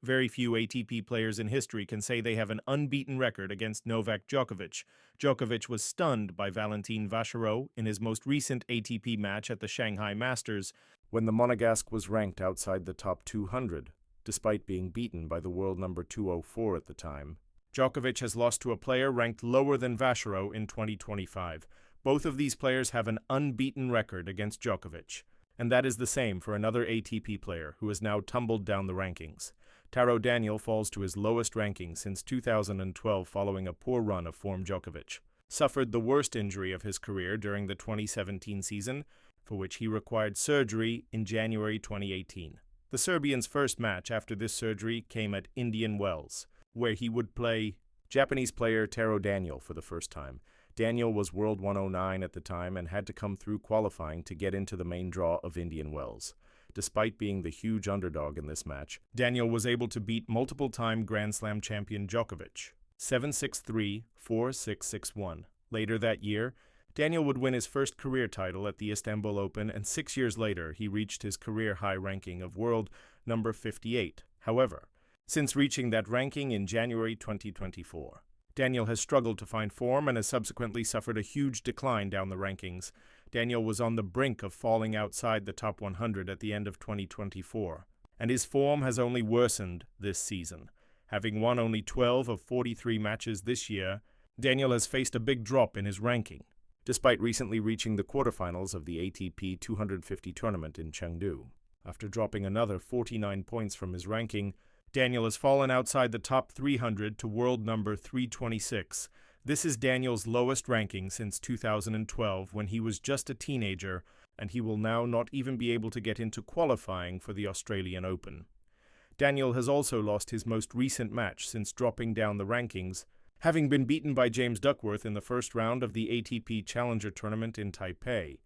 Very few ATP players in history can say they have an unbeaten record against Novak Djokovic. Djokovic was stunned by Valentin Vachereau in his most recent ATP match at the Shanghai Masters, when the Monegasque was ranked outside the top 200, despite being beaten by the world number 204 at the time. Djokovic has lost to a player ranked lower than Vachereau in 2025. Both of these players have an unbeaten record against Djokovic. And that is the same for another ATP player who has now tumbled down the rankings. Taro Daniel falls to his lowest ranking since 2012 following a poor run of form. Djokovic suffered the worst injury of his career during the 2017 season, for which he required surgery in January 2018. The Serbian's first match after this surgery came at Indian Wells, where he would play Japanese player Taro Daniel for the first time. Daniel was World 109 at the time and had to come through qualifying to get into the main draw of Indian Wells. Despite being the huge underdog in this match, Daniel was able to beat multiple-time Grand Slam champion Djokovic 7-6-3, 4-6-6-1. Later that year, Daniel would win his first career title at the Istanbul Open, and 6 years later he reached his career high ranking of world number 58. However, since reaching that ranking in January 2024, Daniel has struggled to find form and has subsequently suffered a huge decline down the rankings. Daniel was on the brink of falling outside the top 100 at the end of 2024, and his form has only worsened this season. Having won only 12 of 43 matches this year, Daniel has faced a big drop in his ranking, despite recently reaching the quarterfinals of the ATP 250 tournament in Chengdu. After dropping another 49 points from his ranking, Daniel has fallen outside the top 300 to world number 326. This is Daniel's lowest ranking since 2012, when he was just a teenager, and he will now not even be able to get into qualifying for the Australian Open. Daniel has also lost his most recent match since dropping down the rankings, having been beaten by James Duckworth in the first round of the ATP Challenger Tournament in Taipei.